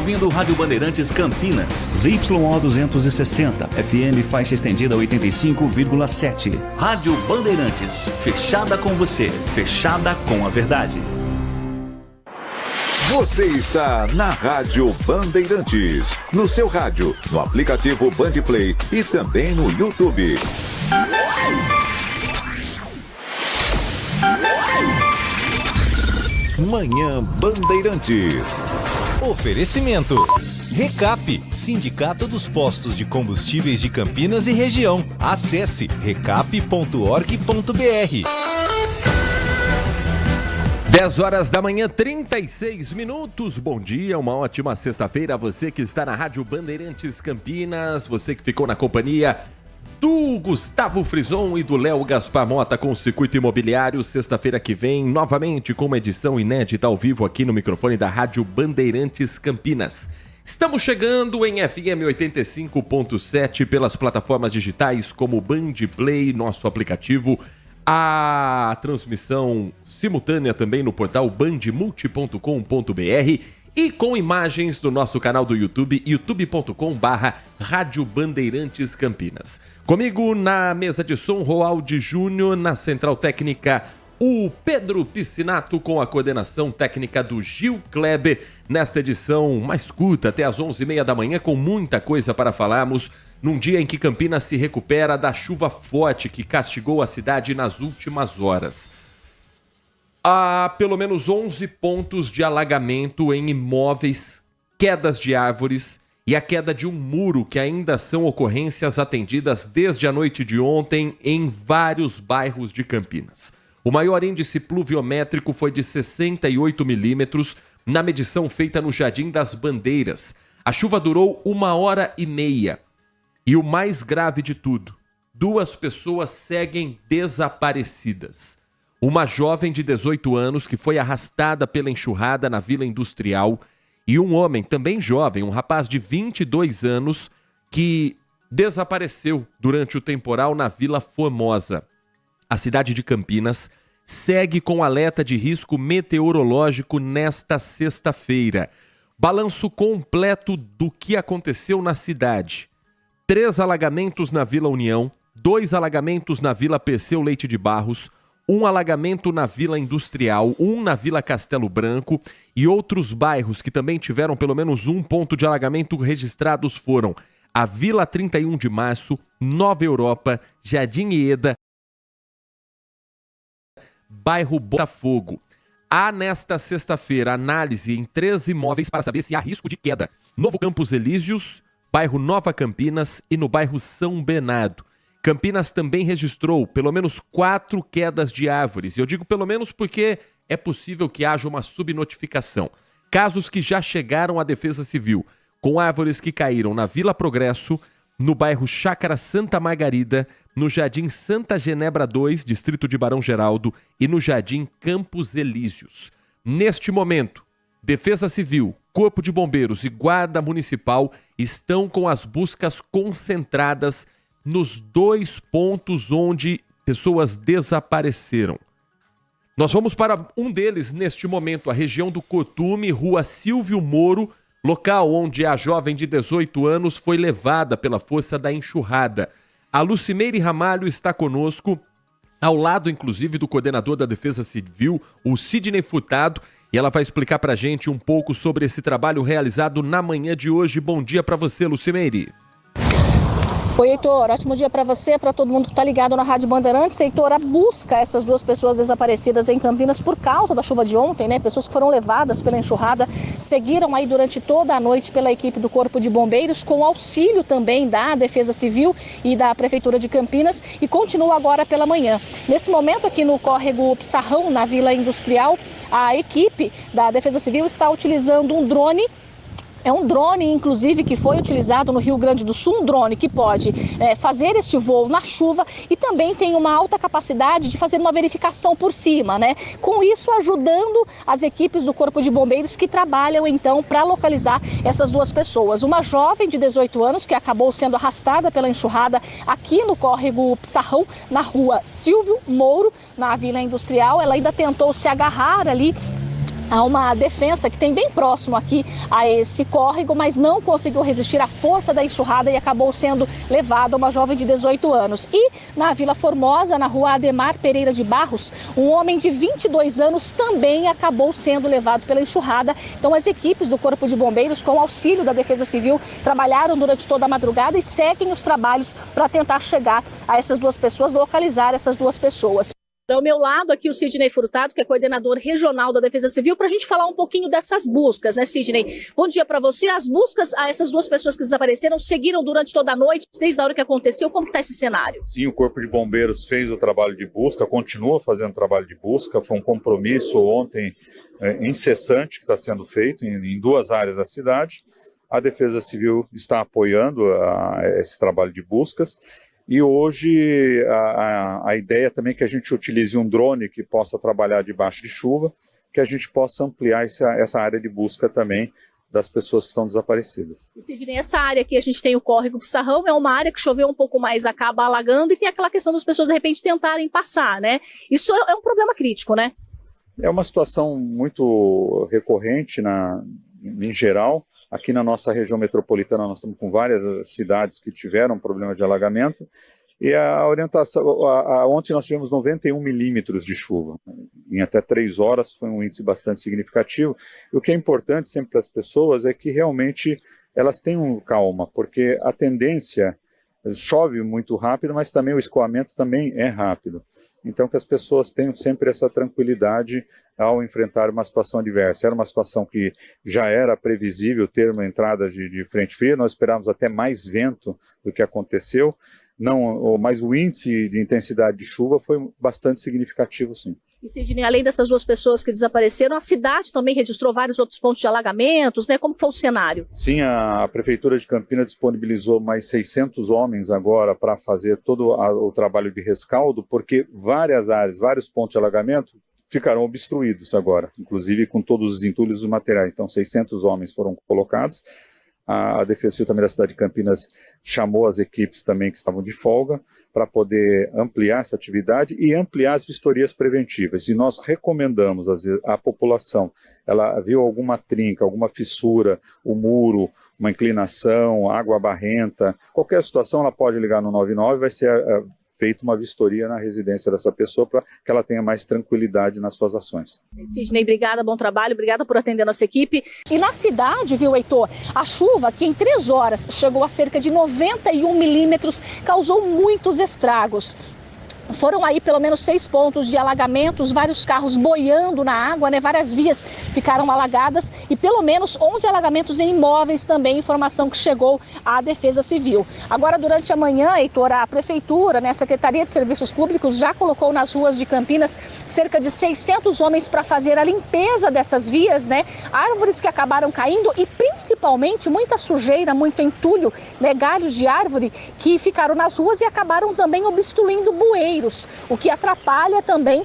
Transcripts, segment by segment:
ouvindo Rádio Bandeirantes Campinas. ZYO 260, FM faixa estendida 85,7. Rádio Bandeirantes, fechada com você, fechada com a verdade. Você está na Rádio Bandeirantes, no seu rádio, no aplicativo Bandplay e também no YouTube. Manhã Bandeirantes. Oferecimento. Recap, Sindicato dos Postos de Combustíveis de Campinas e Região. Acesse recap.org.br. 10 horas da manhã, 36 minutos. Bom dia, uma ótima sexta-feira a você que está na Rádio Bandeirantes Campinas, você que ficou na companhia do Gustavo Frison e do Léo Gaspar Mota com o Circuito Imobiliário. Sexta-feira que vem, novamente com uma edição inédita ao vivo aqui no microfone da Rádio Bandeirantes Campinas. Estamos chegando em FM 85.7 pelas plataformas digitais como Bandplay, nosso aplicativo, a transmissão simultânea também no portal bandmulti.com.br e com imagens do nosso canal do YouTube, youtube.com/Rádio Bandeirantes Campinas. Comigo na mesa de som, Roaldi Júnior, na central técnica, o Pedro Piscinato, com a coordenação técnica do Gil Kleber, nesta edição mais curta, até às 11h30 da manhã, com muita coisa para falarmos, num dia em que Campinas se recupera da chuva forte que castigou a cidade nas últimas horas. Há pelo menos 11 pontos de alagamento em imóveis, quedas de árvores e a queda de um muro, que ainda são ocorrências atendidas desde a noite de ontem em vários bairros de Campinas. O maior índice pluviométrico foi de 68 milímetros na medição feita no Jardim das Bandeiras. A chuva durou 1h30. E o mais grave de tudo, 2 pessoas seguem desaparecidas. Uma jovem de 18 anos que foi arrastada pela enxurrada na Vila Industrial e um homem também jovem, um rapaz de 22 anos, que desapareceu durante o temporal na Vila Formosa. A cidade de Campinas segue com alerta de risco meteorológico nesta sexta-feira. Balanço completo do que aconteceu na cidade. 3 alagamentos na Vila União, 2 alagamentos na Vila Perseu Leite de Barros, 1 alagamento na Vila Industrial, 1 na Vila Castelo Branco e outros bairros que também tiveram pelo menos 1 ponto de alagamento registrados foram a Vila 31 de Março, Nova Europa, Jardim Ieda, bairro Botafogo. Há nesta sexta-feira análise em 3 imóveis para saber se há risco de queda. Novo Campos Elíseos, bairro Nova Campinas e no bairro São Bernardo. Campinas também registrou pelo menos 4 quedas de árvores. Eu digo pelo menos porque é possível que haja uma subnotificação. Casos que já chegaram à Defesa Civil, com árvores que caíram na Vila Progresso, no bairro Chácara Santa Margarida, no Jardim Santa Genebra 2, distrito de Barão Geraldo, e no Jardim Campos Elíseos. Neste momento, Defesa Civil, Corpo de Bombeiros e Guarda Municipal estão com as buscas concentradas nos 2 pontos onde pessoas desapareceram. Nós vamos para um deles neste momento, a região do Cotume, Rua Silvio Moro, local onde a jovem de 18 anos foi levada pela força da enxurrada. A Lucimeire Ramalho está conosco, ao lado inclusive do coordenador da Defesa Civil, o Sidney Furtado, e ela vai explicar para a gente um pouco sobre esse trabalho realizado na manhã de hoje. Bom dia para você, Lucimeire. Oi, Heitor. Ótimo dia para você, para todo mundo que está ligado na Rádio Bandeirantes. Heitor, a busca essas 2 pessoas desaparecidas em Campinas por causa da chuva de ontem, né? Pessoas que foram levadas pela enxurrada, seguiram aí durante toda a noite pela equipe do Corpo de Bombeiros, com auxílio também da Defesa Civil e da Prefeitura de Campinas, e continua agora pela manhã. Nesse momento aqui no córrego Pissarrão, na Vila Industrial, a equipe da Defesa Civil está utilizando um drone. É um drone, inclusive, que foi utilizado no Rio Grande do Sul, um drone que pode fazer este voo na chuva e também tem uma alta capacidade de fazer uma verificação por cima, né? Com isso, ajudando as equipes do Corpo de Bombeiros que trabalham, então, para localizar essas 2 pessoas. Uma jovem de 18 anos que acabou sendo arrastada pela enxurrada aqui no córrego Pissarrão, na rua Silvio Moro, na Vila Industrial. Ela ainda tentou se agarrar ali Há uma defensa que tem bem próximo aqui a esse córrego, mas não conseguiu resistir à força da enxurrada e acabou sendo levado a uma jovem de 18 anos. E na Vila Formosa, na rua Ademar Pereira de Barros, um homem de 22 anos também acabou sendo levado pela enxurrada. Então as equipes do Corpo de Bombeiros, com auxílio da Defesa Civil, trabalharam durante toda a madrugada e seguem os trabalhos para tentar chegar a essas duas pessoas, localizar essas duas pessoas. Ao meu lado aqui o Sidney Furtado, que é coordenador regional da Defesa Civil, para a gente falar um pouquinho dessas buscas, né, Sidney? Bom dia para você. As buscas a essas duas pessoas que desapareceram seguiram durante toda a noite, desde a hora que aconteceu. Como está esse cenário? Sim, o Corpo de Bombeiros fez o trabalho de busca, continua fazendo o trabalho de busca. Foi um compromisso ontem incessante que está sendo feito em duas áreas da cidade. A Defesa Civil está apoiando esse trabalho de buscas. E hoje a ideia também é que a gente utilize um drone que possa trabalhar debaixo de chuva, que a gente possa ampliar essa área de busca também das pessoas que estão desaparecidas. E Sidney, essa área aqui a gente tem o córrego Pissarrão, é uma área que choveu um pouco mais, acaba alagando, e tem aquela questão das pessoas de repente tentarem passar, né? Isso é um problema crítico, né? É uma situação muito recorrente em geral. Aqui na nossa região metropolitana nós estamos com várias cidades que tiveram problema de alagamento e a orientação, ontem nós tivemos 91 milímetros de chuva, em até 3 horas, foi um índice bastante significativo. E o que é importante sempre para as pessoas é que realmente elas tenham calma, porque a tendência, chove muito rápido, mas também o escoamento também é rápido. Então que as pessoas tenham sempre essa tranquilidade ao enfrentar uma situação adversa. Era uma situação que já era previsível ter uma entrada de frente fria, nós esperávamos até mais vento do que aconteceu, mas o índice de intensidade de chuva foi bastante significativo, sim. E Sidney, além dessas duas pessoas que desapareceram, a cidade também registrou vários outros pontos de alagamentos, né? Como foi o cenário? Sim, a Prefeitura de Campinas disponibilizou mais 600 homens agora para fazer todo o trabalho de rescaldo, porque várias áreas, vários pontos de alagamento ficaram obstruídos agora, inclusive com todos os entulhos dos materiais. Então 600 homens foram colocados. A Defesa Civil também da cidade de Campinas chamou as equipes também que estavam de folga para poder ampliar essa atividade e ampliar as vistorias preventivas. E nós recomendamos à população, ela viu alguma trinca, alguma fissura, o muro, uma inclinação, água barrenta, qualquer situação ela pode ligar no 99, vai ser feita uma vistoria na residência dessa pessoa para que ela tenha mais tranquilidade nas suas ações. Sidney, obrigada, bom trabalho, obrigada por atender a nossa equipe. E na cidade, viu, Heitor, a chuva que em 3 horas chegou a cerca de 91 milímetros causou muitos estragos. Foram aí pelo menos 6 pontos de alagamentos, vários carros boiando na água, né? Várias vias ficaram alagadas e pelo menos 11 alagamentos em imóveis também, informação que chegou à Defesa Civil. Agora, durante a manhã, Heitor, a Prefeitura, né, a Secretaria de Serviços Públicos já colocou nas ruas de Campinas cerca de 600 homens para fazer a limpeza dessas vias, né? Árvores que acabaram caindo e principalmente muita sujeira, muito entulho, né? Galhos de árvore que ficaram nas ruas e acabaram também obstruindo bueiros, o que atrapalha também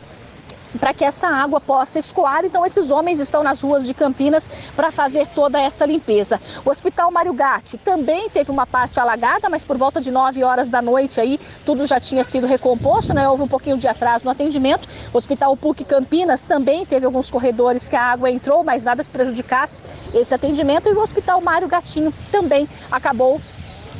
para que essa água possa escoar. Então esses homens estão nas ruas de Campinas para fazer toda essa limpeza. O Hospital Mário Gatti também teve uma parte alagada, mas por volta de 9 horas da noite aí tudo já tinha sido recomposto, né? Houve um pouquinho de atraso no atendimento. O Hospital PUC Campinas também teve alguns corredores que a água entrou, mas nada que prejudicasse esse atendimento. E o Hospital Mário Gatinho também acabou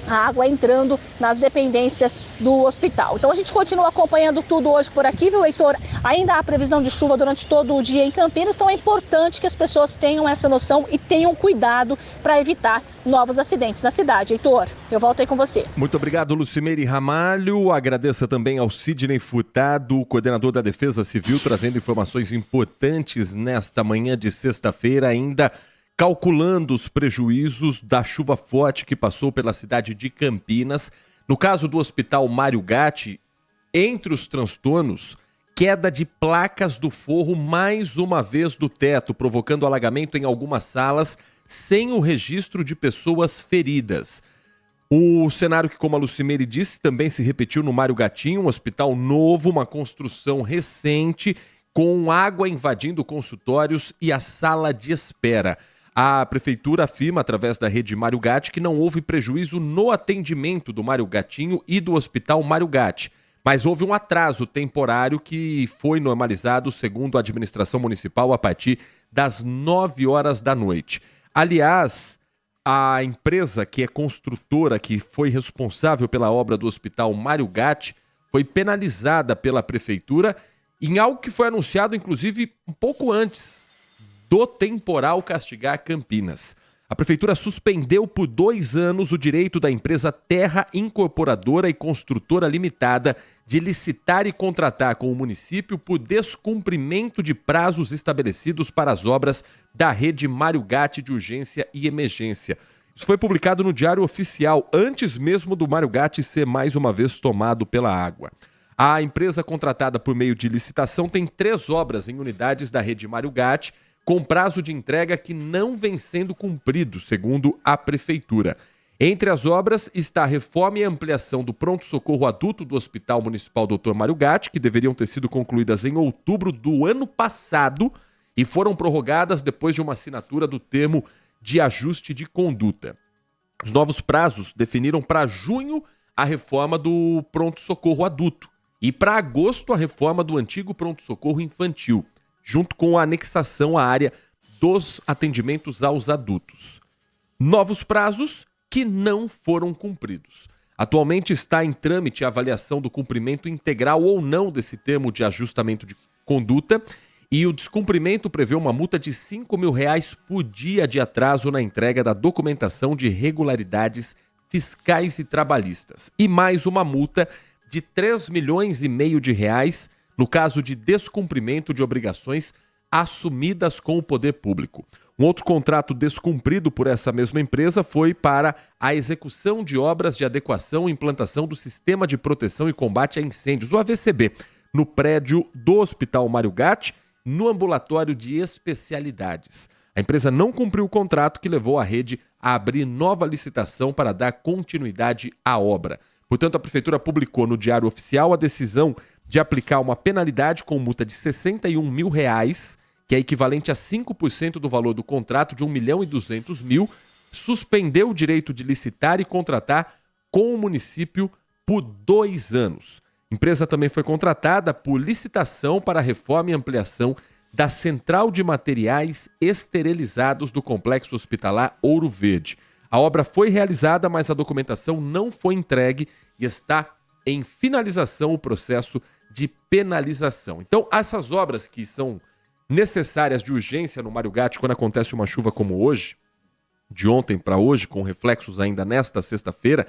a água entrando nas dependências do hospital. Então a gente continua acompanhando tudo hoje por aqui, viu, Heitor? Ainda há previsão de chuva durante todo o dia em Campinas, então é importante que as pessoas tenham essa noção e tenham cuidado para evitar novos acidentes na cidade. Heitor, eu volto aí com você. Muito obrigado, Lucimeire Ramalho. Agradeço também ao Sidney Furtado, coordenador da Defesa Civil, trazendo informações importantes nesta manhã de sexta-feira, ainda calculando os prejuízos da chuva forte que passou pela cidade de Campinas. No caso do Hospital Mário Gatti, entre os transtornos, queda de placas do forro mais uma vez do teto, provocando alagamento em algumas salas, sem o registro de pessoas feridas. O cenário que, como a Lucimeire disse, também se repetiu no Mário Gatinho, um hospital novo, uma construção recente, com água invadindo consultórios e a sala de espera. A Prefeitura afirma, através da rede Mário Gatti, que não houve prejuízo no atendimento do Mário Gatinho e do Hospital Mário Gatti, mas houve um atraso temporário que foi normalizado, segundo a administração municipal, a partir das 9 horas da noite. Aliás, a empresa que é construtora, que foi responsável pela obra do Hospital Mário Gatti, foi penalizada pela prefeitura em algo que foi anunciado, inclusive, um pouco antes do temporal castigar Campinas. A prefeitura suspendeu por 2 anos o direito da empresa Terra Incorporadora e Construtora Limitada de licitar e contratar com o município por descumprimento de prazos estabelecidos para as obras da rede Mário Gatti de urgência e emergência. Isso foi publicado no Diário Oficial, antes mesmo do Mário Gatti ser mais uma vez tomado pela água. A empresa contratada por meio de licitação tem 3 obras em unidades da rede Mário Gatti, com prazo de entrega que não vem sendo cumprido, segundo a prefeitura. Entre as obras está a reforma e ampliação do pronto-socorro adulto do Hospital Municipal Dr. Mário Gatti, que deveriam ter sido concluídas em outubro do ano passado e foram prorrogadas depois de uma assinatura do termo de ajuste de conduta. Os novos prazos definiram para junho a reforma do pronto-socorro adulto e para agosto a reforma do antigo pronto-socorro infantil, junto com a anexação à área dos atendimentos aos adultos. Novos prazos que não foram cumpridos. Atualmente está em trâmite a avaliação do cumprimento integral ou não desse termo de ajustamento de conduta e o descumprimento prevê uma multa de R$5.000 por dia de atraso na entrega da documentação de irregularidades fiscais e trabalhistas e mais uma multa de R$3,5 milhões no caso de descumprimento de obrigações assumidas com o poder público. Um outro contrato descumprido por essa mesma empresa foi para a execução de obras de adequação e implantação do Sistema de Proteção e Combate a Incêndios, o AVCB, no prédio do Hospital Mário Gatti, no ambulatório de especialidades. A empresa não cumpriu o contrato que levou a rede a abrir nova licitação para dar continuidade à obra. Portanto, a Prefeitura publicou no Diário Oficial a decisão de aplicar uma penalidade com multa de R$61 mil, que é equivalente a 5% do valor do contrato de R$1.200.000, suspendeu o direito de licitar e contratar com o município por 2 anos. A empresa também foi contratada por licitação para a reforma e ampliação da Central de Materiais Esterilizados do Complexo Hospitalar Ouro Verde. A obra foi realizada, mas a documentação não foi entregue e está em finalização o processo de penalização. Então, essas obras que são necessárias de urgência no Mário Gatti, quando acontece uma chuva como hoje, de ontem para hoje, com reflexos ainda nesta sexta-feira,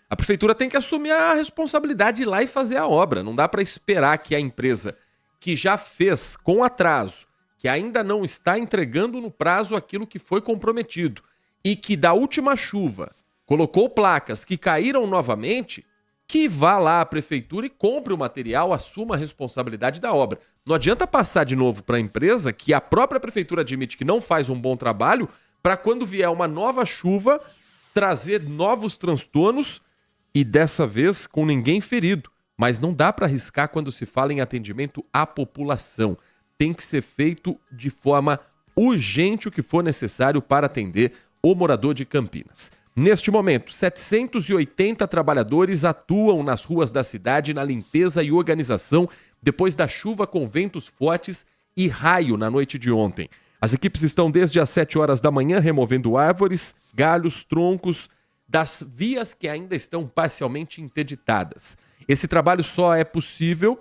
a prefeitura tem que assumir a responsabilidade de ir lá e fazer a obra. Não dá para esperar que a empresa que já fez com atraso, que ainda não está entregando no prazo aquilo que foi comprometido e que da última chuva colocou placas que caíram novamente, que vá lá à prefeitura e compre o material, assuma a responsabilidade da obra. Não adianta passar de novo para a empresa, que a própria prefeitura admite que não faz um bom trabalho, para quando vier uma nova chuva, trazer novos transtornos e dessa vez com ninguém ferido. Mas não dá para arriscar quando se fala em atendimento à população. Tem que ser feito de forma urgente o que for necessário para atender o morador de Campinas. Neste momento, 780 trabalhadores atuam nas ruas da cidade na limpeza e organização depois da chuva com ventos fortes e raio na noite de ontem. As equipes estão desde as 7 horas da manhã removendo árvores, galhos, troncos das vias que ainda estão parcialmente interditadas. Esse trabalho só é possível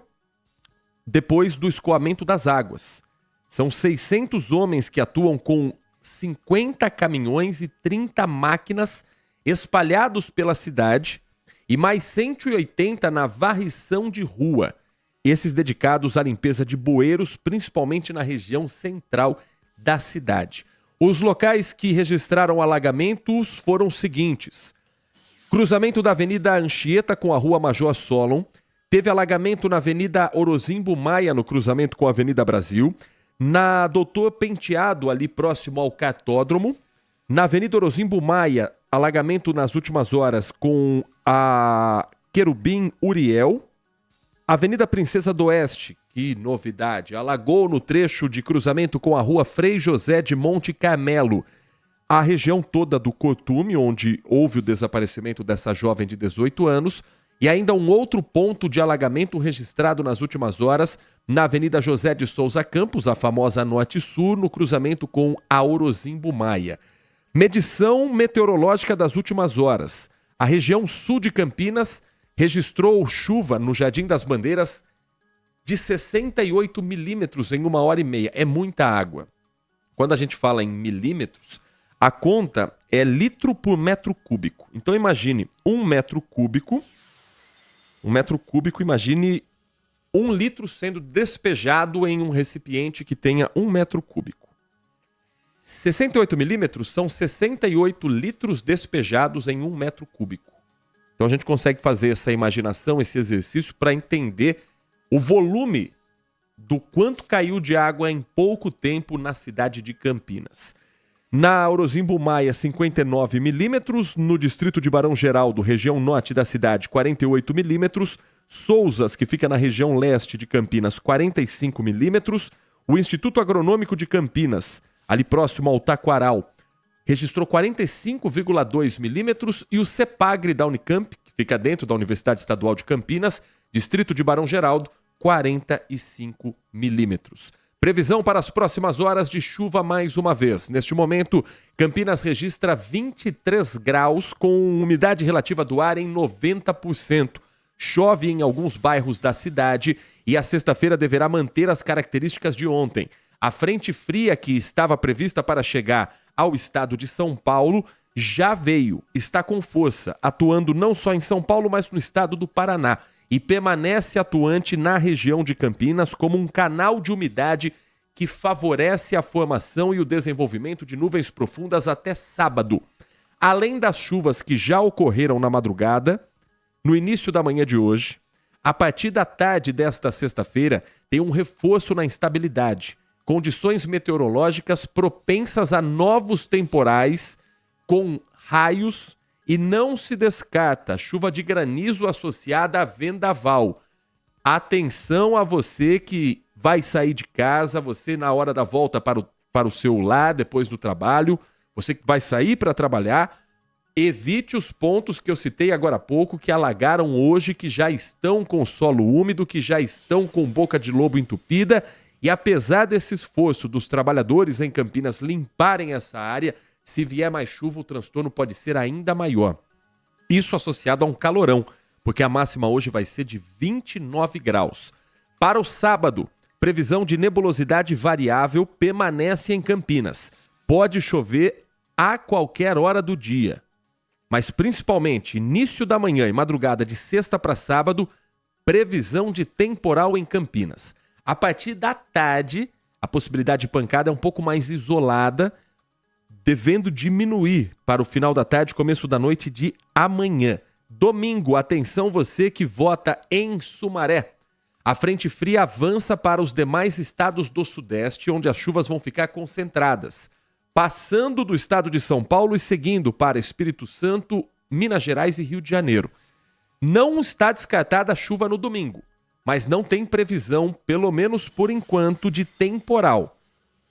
depois do escoamento das águas. São 600 homens que atuam com 50 caminhões e 30 máquinas espalhados pela cidade e mais 180 na varrição de rua. Esses dedicados à limpeza de bueiros, principalmente na região central da cidade. Os locais que registraram alagamentos foram os seguintes: cruzamento da Avenida Anchieta com a Rua Major Solon, teve alagamento na Avenida Orozimbo Maia, no cruzamento com a Avenida Brasil, na Doutor Penteado, ali próximo ao cartódromo, na Avenida Orozimbo Maia, alagamento nas últimas horas com a Querubim Uriel, Avenida Princesa do Oeste, que novidade, alagou no trecho de cruzamento com a Rua Frei José de Monte Carmelo, a região toda do Cortume, onde houve o desaparecimento dessa jovem de 18 anos, E ainda um outro ponto de alagamento registrado nas últimas horas na Avenida José de Souza Campos, a famosa Norte-Sul, no cruzamento com a Orozimbo Maia. Medição meteorológica das últimas horas. A região sul de Campinas registrou chuva no Jardim das Bandeiras de 68 milímetros em 1h30. É muita água. Quando a gente fala em milímetros, a conta é litro por metro cúbico. Então imagine 1 metro cúbico, imagine 1 litro sendo despejado em um recipiente que tenha 1 metro cúbico. 68 milímetros são 68 litros despejados em 1 metro cúbico. Então a gente consegue fazer essa imaginação, esse exercício, para entender o volume do quanto caiu de água em pouco tempo na cidade de Campinas. Na Orozimbo Maia, 59 milímetros. No distrito de Barão Geraldo, região norte da cidade, 48 milímetros. Souzas, que fica na região leste de Campinas, 45 milímetros. O Instituto Agronômico de Campinas, ali próximo ao Taquaral, registrou 45,2 milímetros. E o CEPAGRE da Unicamp, que fica dentro da Universidade Estadual de Campinas, distrito de Barão Geraldo, 45 milímetros. Previsão para as próximas horas de chuva mais uma vez. Neste momento, Campinas registra 23 graus com umidade relativa do ar em 90%. Chove em alguns bairros da cidade e a sexta-feira deverá manter as características de ontem. A frente fria que estava prevista para chegar ao estado de São Paulo já veio, está com força, atuando não só em São Paulo, mas no estado do Paraná. E permanece atuante na região de Campinas como um canal de umidade que favorece a formação e o desenvolvimento de nuvens profundas até sábado. Além das chuvas que já ocorreram na madrugada, no início da manhã de hoje, a partir da tarde desta sexta-feira, tem um reforço na instabilidade, condições meteorológicas propensas a novos temporais com raios. E não se descarta chuva de granizo associada a vendaval. Atenção a você que vai sair de casa, você na hora da volta para o seu lar, depois do trabalho, você que vai sair para trabalhar, evite os pontos que eu citei agora há pouco, que alagaram hoje, que já estão com solo úmido, que já estão com boca de lobo entupida. E apesar desse esforço dos trabalhadores em Campinas limparem essa área, se vier mais chuva, o transtorno pode ser ainda maior. Isso associado a um calorão, porque a máxima hoje vai ser de 29 graus. Para o sábado, previsão de nebulosidade variável permanece em Campinas. Pode chover a qualquer hora do dia, mas principalmente início da manhã e madrugada de sexta para sábado, previsão de temporal em Campinas. A partir da tarde, a possibilidade de pancada é um pouco mais isolada, devendo diminuir para o final da tarde, começo da noite de amanhã. Domingo, atenção você que vota em Sumaré. A frente fria avança para os demais estados do Sudeste, onde as chuvas vão ficar concentradas. Passando do estado de São Paulo e seguindo para Espírito Santo, Minas Gerais e Rio de Janeiro. Não está descartada a chuva no domingo, mas não tem previsão, pelo menos por enquanto, de temporal.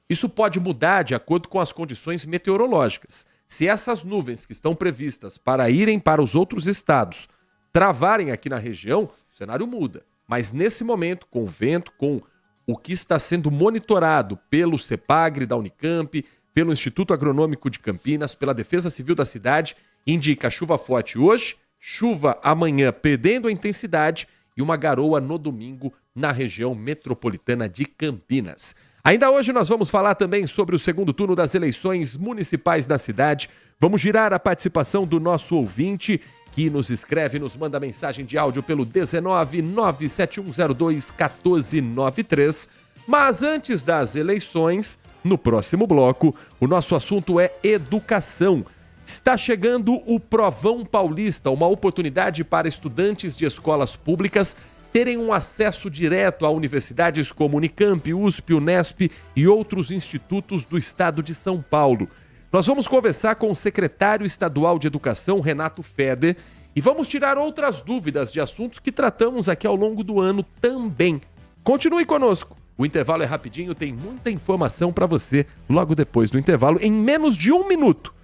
Isso pode mudar de acordo com as condições meteorológicas. Se essas nuvens que estão previstas para irem para os outros estados travarem aqui na região, o cenário muda. Mas nesse momento, com o vento, com o que está sendo monitorado pelo CEPAGRE da Unicamp, pelo Instituto Agronômico de Campinas, pela Defesa Civil da cidade, indica chuva forte hoje, chuva amanhã perdendo a intensidade e uma garoa no domingo na região metropolitana de Campinas. Ainda hoje nós vamos falar também sobre o segundo turno das eleições municipais da cidade. Vamos girar a participação do nosso ouvinte que nos escreve, nos manda mensagem de áudio pelo 19 97102 1493. Mas antes das eleições, no próximo bloco, o nosso assunto é educação. Está chegando o Provão Paulista, uma oportunidade para estudantes de escolas públicas terem um acesso direto a universidades como Unicamp, USP, Unesp e outros institutos do estado de São Paulo. Nós vamos conversar com o secretário estadual de Educação, Renato Feder, e vamos tirar outras dúvidas de assuntos que tratamos aqui ao longo do ano também. Continue conosco. O intervalo é rapidinho, tem muita informação para você logo depois do intervalo, em menos de 1 minuto.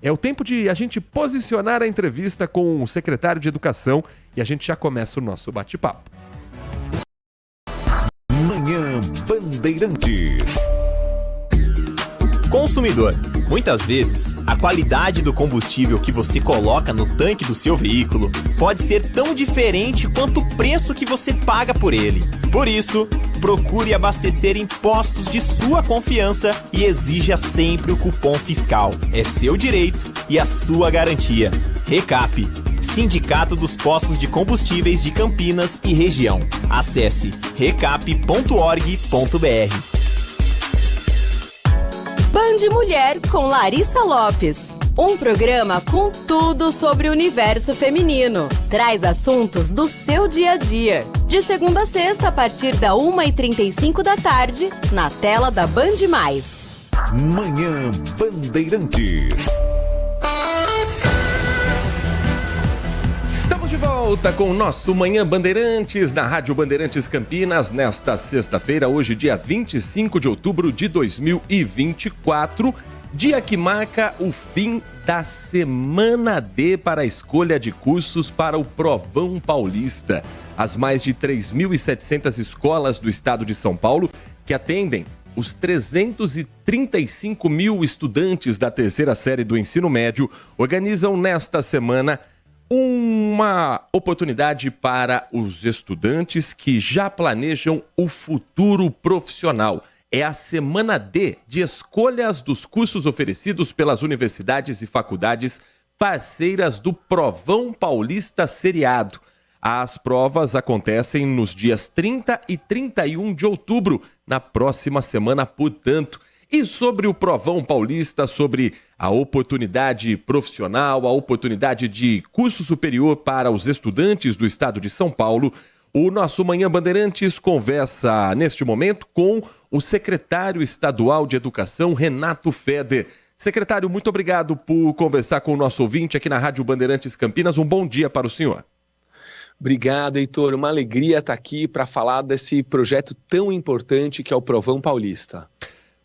É o tempo de a gente posicionar a entrevista com o secretário de Educação e a gente já começa o nosso bate-papo. Manhã Bandeirantes. Consumidor, muitas vezes, a qualidade do combustível que você coloca no tanque do seu veículo pode ser tão diferente quanto o preço que você paga por ele. Por isso, procure abastecer em postos de sua confiança e exija sempre o cupom fiscal. É seu direito e a sua garantia. Recap, Sindicato dos Postos de Combustíveis de Campinas e Região. Acesse recap.org.br. Band Mulher com Larissa Lopes. Um programa com tudo sobre o universo feminino. Traz assuntos do seu dia a dia. De segunda a sexta, a partir da 1h35 da tarde, na tela da Band+. Manhã Bandeirantes. Estamos de volta com o nosso Manhã Bandeirantes, na Rádio Bandeirantes Campinas, nesta sexta-feira, hoje dia 25 de outubro de 2024, dia que marca o fim da Semana D para a escolha de cursos para o Provão Paulista. As mais de 3.700 escolas do estado de São Paulo que atendem os 335 mil estudantes da terceira série do ensino médio organizam nesta semana uma oportunidade para os estudantes que já planejam o futuro profissional. É a Semana D de escolhas dos cursos oferecidos pelas universidades e faculdades parceiras do Provão Paulista Seriado. As provas acontecem nos dias 30 e 31 de outubro, na próxima semana, portanto. E sobre o Provão Paulista, sobre a oportunidade profissional, a oportunidade de curso superior para os estudantes do estado de São Paulo, o nosso Manhã Bandeirantes conversa neste momento com o secretário estadual de Educação, Renato Feder. Secretário, muito obrigado por conversar com o nosso ouvinte aqui na Rádio Bandeirantes Campinas. Um bom dia para o senhor. Obrigado, Heitor. Uma alegria estar aqui para falar desse projeto tão importante que é o Provão Paulista.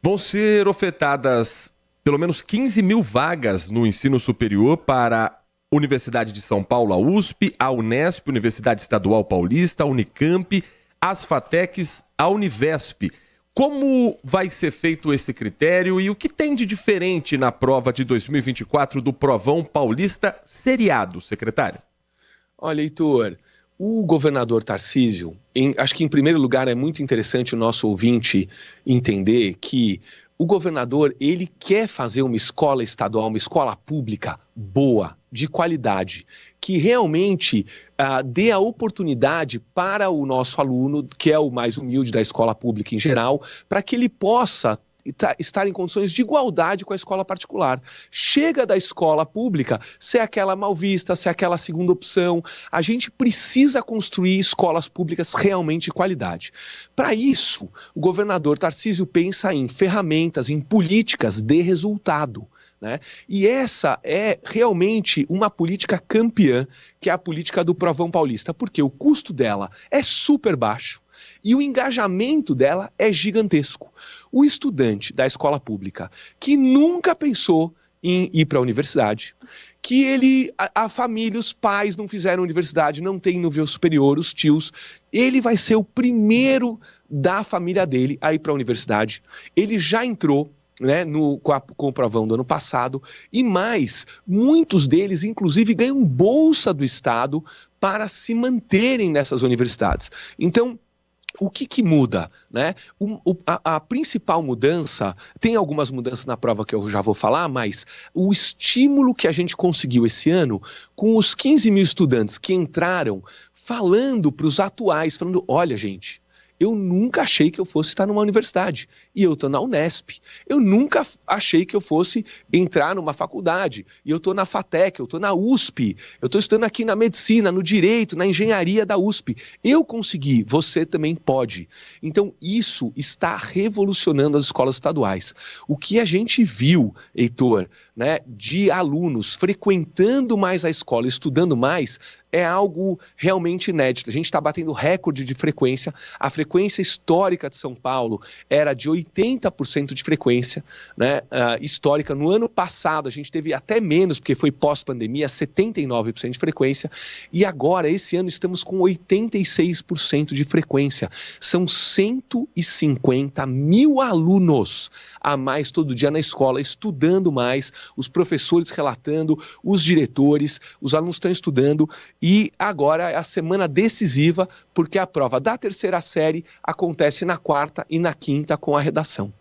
Vão ser ofertadas pelo menos 15 mil vagas no ensino superior para a Universidade de São Paulo, a USP, a Unesp, Universidade Estadual Paulista, a Unicamp, as FATECs, a Univesp. Como vai ser feito esse critério e o que tem de diferente na prova de 2024 do Provão Paulista Seriado, secretário? Olha, Heitor, o governador Tarcísio, acho que em primeiro lugar é muito interessante o nosso ouvinte entender que o governador, ele quer fazer uma escola estadual, uma escola pública boa, de qualidade, que realmente dê a oportunidade para o nosso aluno, que é o mais humilde da escola pública em geral, para que ele possa estar em condições de igualdade com a escola particular. Chega da escola pública ser aquela mal vista, ser aquela segunda opção. A gente precisa construir escolas públicas realmente de qualidade. Para isso, o governador Tarcísio pensa em ferramentas, em políticas de resultado, né? E essa é realmente uma política campeã, que é a política do Provão Paulista, porque o custo dela é super baixo e o engajamento dela é gigantesco. O estudante da escola pública que nunca pensou em ir para a universidade, que a família, os pais não fizeram universidade, não tem nível superior, os tios, ele vai ser o primeiro da família dele a ir para a universidade. Ele já entrou, né, com o Provão do ano passado, e mais, muitos deles inclusive ganham bolsa do Estado para se manterem nessas universidades. Então, o que muda, né? A principal mudança, tem algumas mudanças na prova que eu já vou falar, mas o estímulo que a gente conseguiu esse ano, com os 15 mil estudantes que entraram, falando para os atuais, falando, olha gente, eu nunca achei que eu fosse estar numa universidade, e eu estou na Unesp. Eu nunca achei que eu fosse entrar numa faculdade, e eu estou na FATEC, eu estou na USP, eu estou estudando aqui na medicina, no direito, na engenharia da USP. Eu consegui, você também pode. Então isso está revolucionando as escolas estaduais. O que a gente viu, Heitor, né, de alunos frequentando mais a escola, estudando mais, é algo realmente inédito. A gente está batendo recorde de frequência. A frequência histórica de São Paulo era de 80% de frequência, né, histórica. No ano passado a gente teve até menos, porque foi pós-pandemia, 79% de frequência. E agora, esse ano, estamos com 86% de frequência. São 150 mil alunos a mais todo dia na escola, estudando mais, os professores relatando, os diretores, os alunos estão estudando. E agora é a semana decisiva, porque a prova da terceira série acontece na quarta e na quinta com a redação.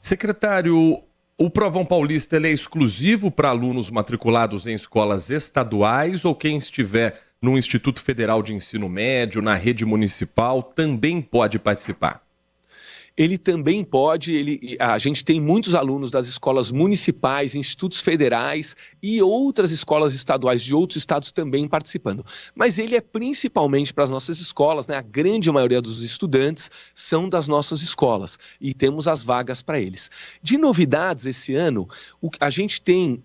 Secretário, o Provão Paulista ele é exclusivo para alunos matriculados em escolas estaduais ou quem estiver no Instituto Federal de Ensino Médio, na rede municipal, também pode participar? Ele também pode, a gente tem muitos alunos das escolas municipais, institutos federais e outras escolas estaduais de outros estados também participando. Mas ele é principalmente para as nossas escolas, né? A grande maioria dos estudantes são das nossas escolas e temos as vagas para eles. De novidades esse ano, a gente tem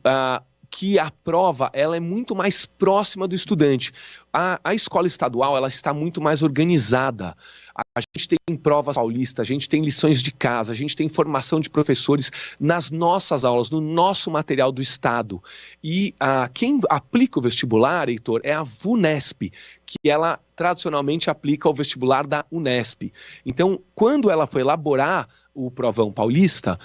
que a prova ela é muito mais próxima do estudante. A escola estadual ela está muito mais organizada. A gente tem provas paulistas, a gente tem lições de casa, a gente tem formação de professores nas nossas aulas, no nosso material do Estado. E quem aplica o vestibular, Heitor, é a VUNESP, que ela tradicionalmente aplica o vestibular da Unesp. Então, quando ela foi elaborar o Provão Paulista,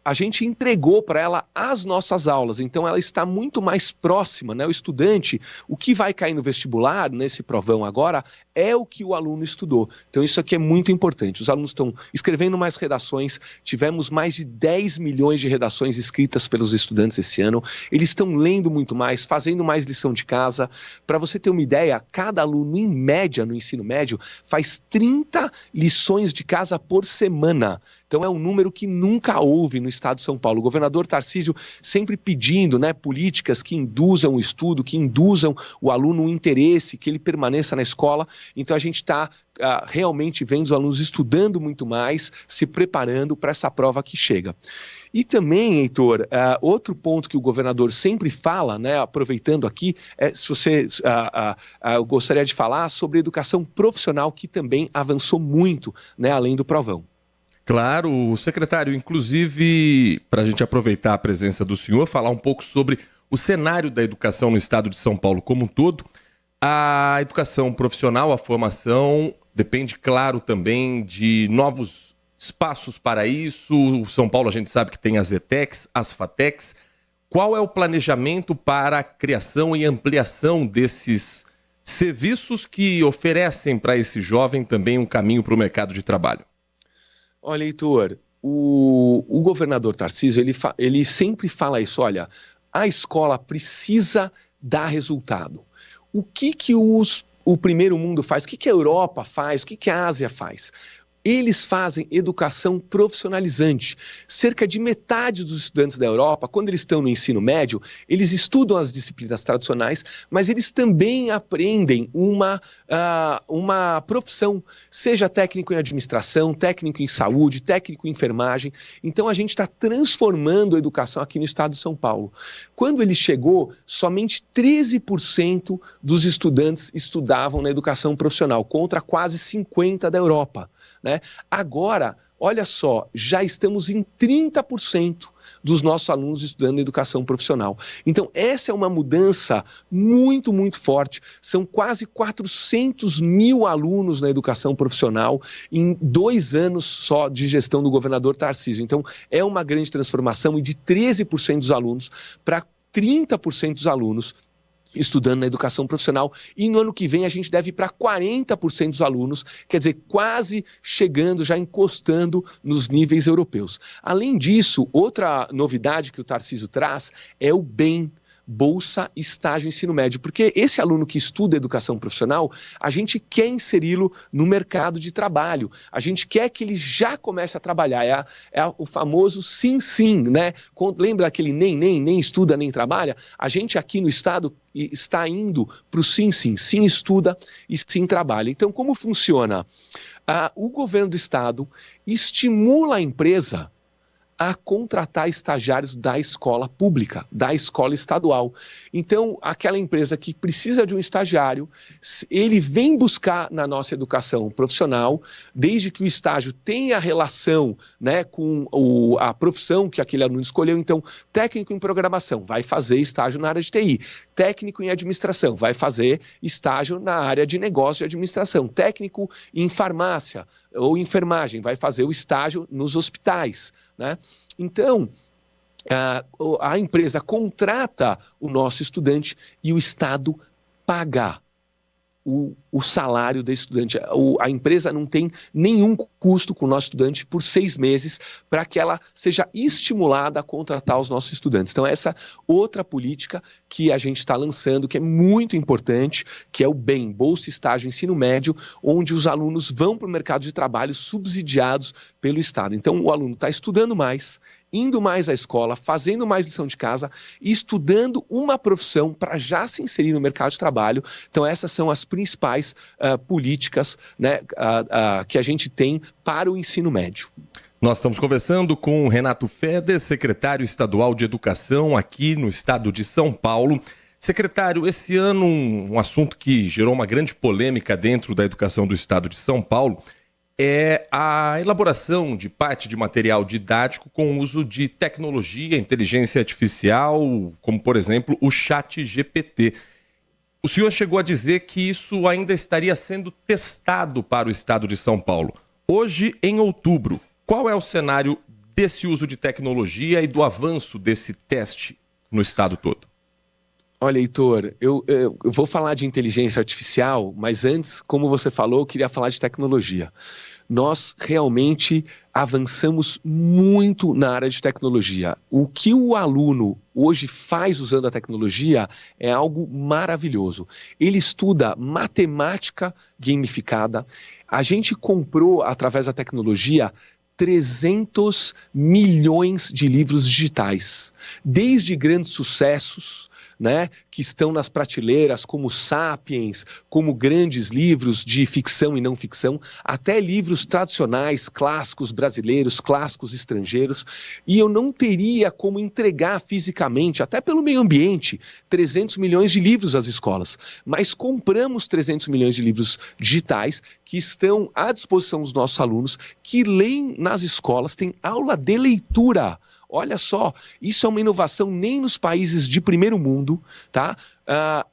a gente entregou para ela as nossas aulas, então ela está muito mais próxima, né? O estudante, o que vai cair no vestibular, nesse provão agora, é o que o aluno estudou. Então isso aqui é muito importante. Os alunos estão escrevendo mais redações, tivemos mais de 10 milhões de redações escritas pelos estudantes esse ano, eles estão lendo muito mais, fazendo mais lição de casa. Para você ter uma ideia, cada aluno, em média, no ensino médio, faz 30 lições de casa por semana. Então é um número que nunca houve no estado de São Paulo. O governador Tarcísio sempre pedindo, né, políticas que induzam o estudo, que induzam o aluno o interesse, que ele permaneça na escola. Então a gente está realmente vendo os alunos estudando muito mais, se preparando para essa prova que chega. E também, Heitor, outro ponto que o governador sempre fala, né, aproveitando aqui, eu gostaria de falar sobre educação profissional, que também avançou muito, né, além do provão. Claro, secretário, inclusive, para a gente aproveitar a presença do senhor, falar um pouco sobre o cenário da educação no estado de São Paulo como um todo. A educação profissional, a formação, depende, claro, também de novos espaços para isso. São Paulo, a gente sabe que tem as ETECs, as FATECs. Qual é o planejamento para a criação e ampliação desses serviços que oferecem para esse jovem também um caminho para o mercado de trabalho? Olha, Heitor, o governador Tarcísio, ele sempre fala isso, olha, a escola precisa dar resultado. O que o primeiro mundo faz? O que a Europa faz? O que a Ásia faz? Eles fazem educação profissionalizante. Cerca de metade dos estudantes da Europa, quando eles estão no ensino médio, eles estudam as disciplinas tradicionais, mas eles também aprendem uma profissão, seja técnico em administração, técnico em saúde, técnico em enfermagem. Então a gente está transformando a educação aqui no estado de São Paulo. Quando ele chegou, somente 13% dos estudantes estudavam na educação profissional, contra quase 50% da Europa. Né? Agora, olha só, já estamos em 30% dos nossos alunos estudando educação profissional. Então, essa é uma mudança muito, muito forte. São quase 400 mil alunos na educação profissional em 2 anos só de gestão do governador Tarcísio. Então, é uma grande transformação, e de 13% dos alunos para 30% dos alunos estudando na educação profissional, e no ano que vem a gente deve ir para 40% dos alunos, quer dizer, quase chegando, já encostando nos níveis europeus. Além disso, outra novidade que o Tarcísio traz é o BEM, Bolsa Estágio Ensino Médio, porque esse aluno que estuda educação profissional, a gente quer inseri-lo no mercado de trabalho, a gente quer que ele já comece a trabalhar, é o famoso sim, né? Lembra aquele nem estuda, nem trabalha? A gente aqui no estado está indo para o sim estuda e sim trabalha. Então, como funciona? O governo do estado estimula a empresa a contratar estagiários da escola pública, da escola estadual. Então, aquela empresa que precisa de um estagiário, ele vem buscar na nossa educação profissional, desde que o estágio tenha relação, né, com a profissão que aquele aluno escolheu. Então, técnico em programação, vai fazer estágio na área de TI. Técnico em administração, vai fazer estágio na área de negócio de administração. Técnico em farmácia ou enfermagem, vai fazer o estágio nos hospitais, né? Então, a empresa contrata o nosso estudante e o Estado paga o salário desse estudante. A empresa não tem nenhum custo com o nosso estudante por 6 meses para que ela seja estimulada a contratar os nossos estudantes. Então, essa outra política que a gente está lançando, que é muito importante, que é o BEM, Bolsa Estágio Ensino Médio, onde os alunos vão para o mercado de trabalho subsidiados pelo Estado. Então, o aluno está estudando mais, indo mais à escola, fazendo mais lição de casa, estudando uma profissão para já se inserir no mercado de trabalho. Então, essas são as principais políticas, né, que a gente tem para o ensino médio. Nós estamos conversando com o Renato Feder, secretário estadual de Educação aqui no estado de São Paulo. Secretário, esse ano um assunto que gerou uma grande polêmica dentro da educação do estado de São Paulo é a elaboração de parte de material didático com o uso de tecnologia, inteligência artificial, como, por exemplo, o ChatGPT. O senhor chegou a dizer que isso ainda estaria sendo testado para o estado de São Paulo. Hoje, em outubro, qual é o cenário desse uso de tecnologia e do avanço desse teste no estado todo? Olha, Heitor, eu vou falar de inteligência artificial, mas antes, como você falou, eu queria falar de tecnologia. Nós realmente avançamos muito na área de tecnologia. O que o aluno hoje faz usando a tecnologia é algo maravilhoso. Ele estuda matemática gamificada. A gente comprou, através da tecnologia, 300 milhões de livros digitais, desde grandes sucessos, né, que estão nas prateleiras, como Sapiens, como grandes livros de ficção e não ficção, até livros tradicionais, clássicos brasileiros, clássicos estrangeiros, e eu não teria como entregar fisicamente, até pelo meio ambiente, 300 milhões de livros às escolas, mas compramos 300 milhões de livros digitais que estão à disposição dos nossos alunos, que leem nas escolas, tem aula de leitura. Olha só, isso é uma inovação nem nos países de primeiro mundo, tá?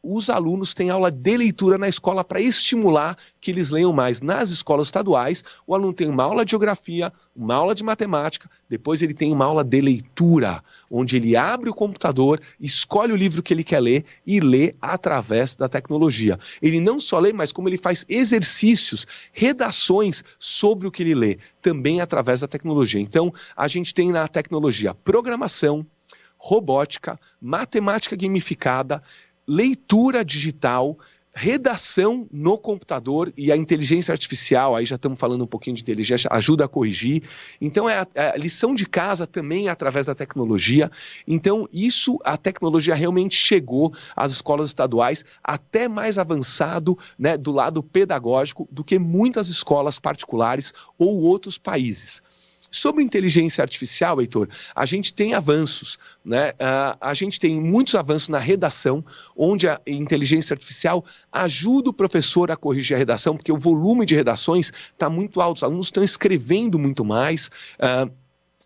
Os alunos têm aula de leitura na escola para estimular que eles leiam mais. Nas escolas estaduais, o aluno tem uma aula de geografia, uma aula de matemática, depois ele tem uma aula de leitura, onde ele abre o computador, escolhe o livro que ele quer ler e lê através da tecnologia. Ele não só lê, mas como ele faz exercícios, redações sobre o que ele lê, também através da tecnologia. Então, a gente tem na tecnologia programação, robótica, matemática gamificada, leitura digital, redação no computador e a inteligência artificial, aí já estamos falando um pouquinho de inteligência, ajuda a corrigir. Então, a lição de casa também é através da tecnologia. Então, a tecnologia realmente chegou às escolas estaduais até mais avançado, né, do lado pedagógico do que muitas escolas particulares ou outros países. Sobre inteligência artificial, Heitor, a gente tem avanços, né? A gente tem muitos avanços na redação, onde a inteligência artificial ajuda o professor a corrigir a redação, porque o volume de redações está muito alto, os alunos estão escrevendo muito mais.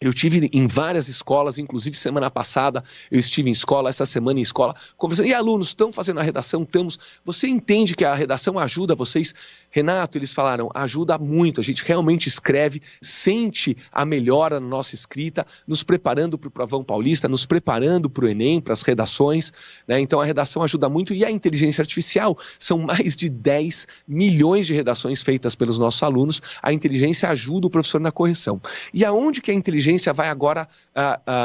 Eu estive em várias escolas, inclusive semana passada eu estive em escola, essa semana em escola, conversando. E alunos estão fazendo a redação? Estamos. Você entende que a redação ajuda vocês? Renato, eles falaram, ajuda muito. A gente realmente escreve, sente a melhora na nossa escrita, nos preparando para o Provão Paulista, nos preparando para o Enem, para as redações, né? Então a redação ajuda muito. E a inteligência artificial, são mais de 10 milhões de redações feitas pelos nossos alunos. A inteligência ajuda o professor na correção. E aonde que a inteligência vai agora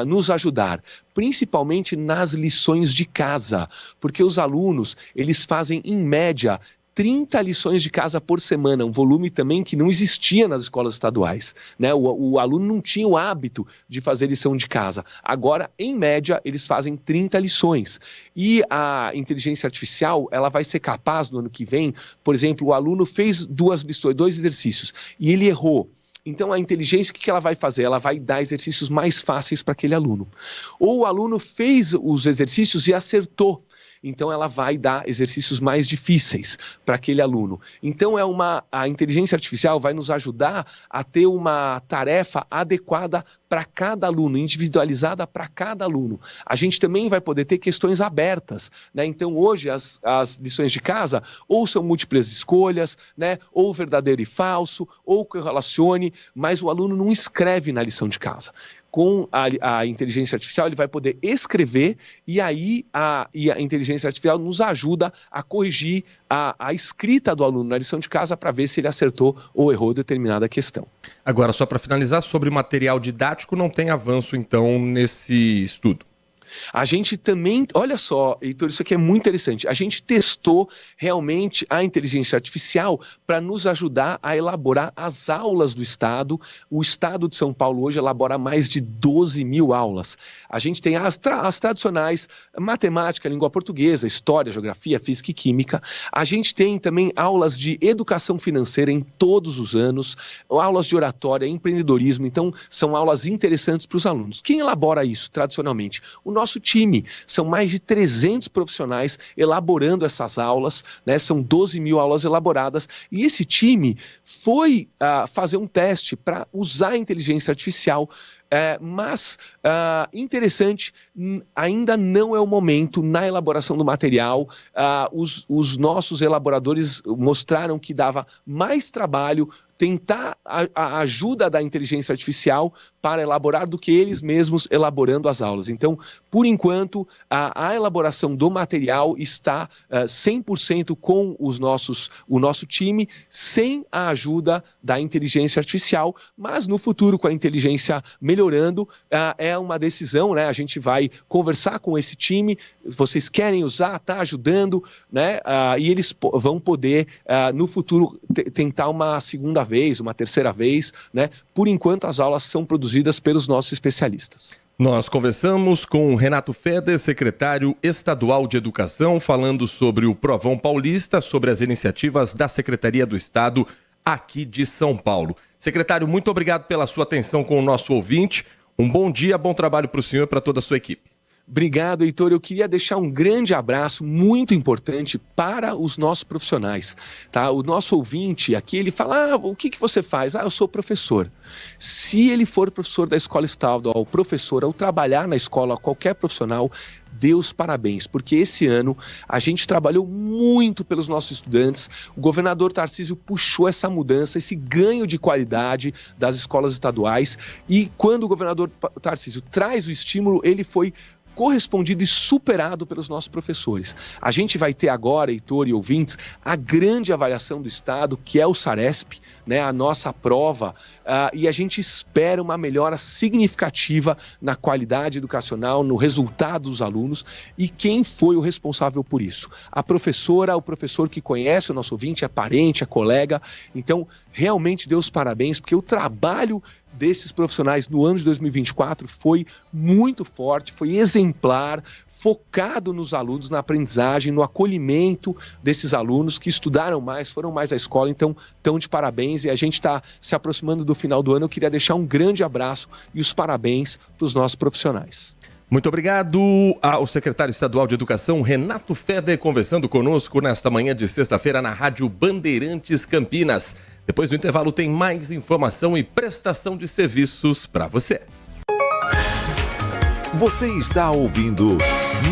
nos ajudar? Principalmente nas lições de casa, porque os alunos, eles fazem em média 30 lições de casa por semana, um volume também que não existia nas escolas estaduais, né? O aluno não tinha o hábito de fazer lição de casa. Agora, em média, eles fazem 30 lições. E a inteligência artificial, ela vai ser capaz, no ano que vem, por exemplo, o aluno fez 2 lições, 2 exercícios, e ele errou. Então a inteligência, o que ela vai fazer? Ela vai dar exercícios mais fáceis para aquele aluno. Ou o aluno fez os exercícios e acertou. Então ela vai dar exercícios mais difíceis para aquele aluno. Então a inteligência artificial vai nos ajudar a ter uma tarefa adequada para cada aluno, individualizada para cada aluno. A gente também vai poder ter questões abertas, né? Então hoje as lições de casa ou são múltiplas escolhas, né? Ou verdadeiro e falso, ou correlacione, mas o aluno não escreve na lição de casa. Com a inteligência artificial, ele vai poder escrever e aí a inteligência artificial nos ajuda a corrigir a escrita do aluno na lição de casa para ver se ele acertou ou errou determinada questão. Agora, só para finalizar, sobre material didático, não tem avanço, então, nesse estudo? A gente também, olha só, Heitor, isso aqui é muito interessante. A gente testou realmente a inteligência artificial para nos ajudar a elaborar as aulas do Estado. O Estado de São Paulo hoje elabora mais de 12 mil aulas. A gente tem as tradicionais, matemática, língua portuguesa, história, geografia, física e química. A gente tem também aulas de educação financeira em todos os anos, aulas de oratória, empreendedorismo. Então, são aulas interessantes para os alunos. Quem elabora isso tradicionalmente? O nosso time. São mais de 300 profissionais elaborando essas aulas, né? São 12 mil aulas elaboradas e esse time foi fazer um teste para usar a inteligência artificial. Mas, interessante, ainda não é o momento na elaboração do material. Os nossos elaboradores mostraram que dava mais trabalho tentar a ajuda da inteligência artificial para elaborar do que eles mesmos elaborando as aulas. Então, por enquanto, a elaboração do material está 100% com o nosso time, sem a ajuda da inteligência artificial, mas no futuro, com a inteligência melhorando, é uma decisão, né? A gente vai conversar com esse time, vocês querem usar, está ajudando, né? E eles vão poder, no futuro, tentar uma segunda vez, uma terceira vez, né? Por enquanto as aulas são produzidas pelos nossos especialistas. Nós conversamos com Renato Feder, secretário estadual de Educação, falando sobre o Provão Paulista, sobre as iniciativas da Secretaria do Estado aqui de São Paulo. Secretário, muito obrigado pela sua atenção com o nosso ouvinte. Um bom dia, bom trabalho para o senhor e para toda a sua equipe. Obrigado, Heitor. Eu queria deixar um grande abraço muito importante para os nossos profissionais, tá? O nosso ouvinte aqui, ele fala, o que você faz? Eu sou professor. Se ele for professor da escola estadual, professor, ao trabalhar na escola, qualquer profissional, Deus parabéns, porque esse ano a gente trabalhou muito pelos nossos estudantes, o governador Tarcísio puxou essa mudança, esse ganho de qualidade das escolas estaduais e quando o governador Tarcísio traz o estímulo, ele foi correspondido e superado pelos nossos professores. A gente vai ter agora, Heitor e ouvintes, a grande avaliação do Estado, que é o SARESP, né, a nossa prova, e a gente espera uma melhora significativa na qualidade educacional, no resultado dos alunos, e quem foi o responsável por isso? A professora, o professor que conhece o nosso ouvinte, é parente, é colega, então realmente Deus parabéns, porque o trabalho desses profissionais no ano de 2024 foi muito forte, foi exemplar, focado nos alunos, na aprendizagem, no acolhimento desses alunos que estudaram mais, foram mais à escola, então estão de parabéns e a gente está se aproximando do final do ano. Eu queria deixar um grande abraço e os parabéns para os nossos profissionais. Muito obrigado ao secretário estadual de Educação, Renato Feder, conversando conosco nesta manhã de sexta-feira na Rádio Bandeirantes Campinas. Depois do intervalo tem mais informação e prestação de serviços para você. Você está ouvindo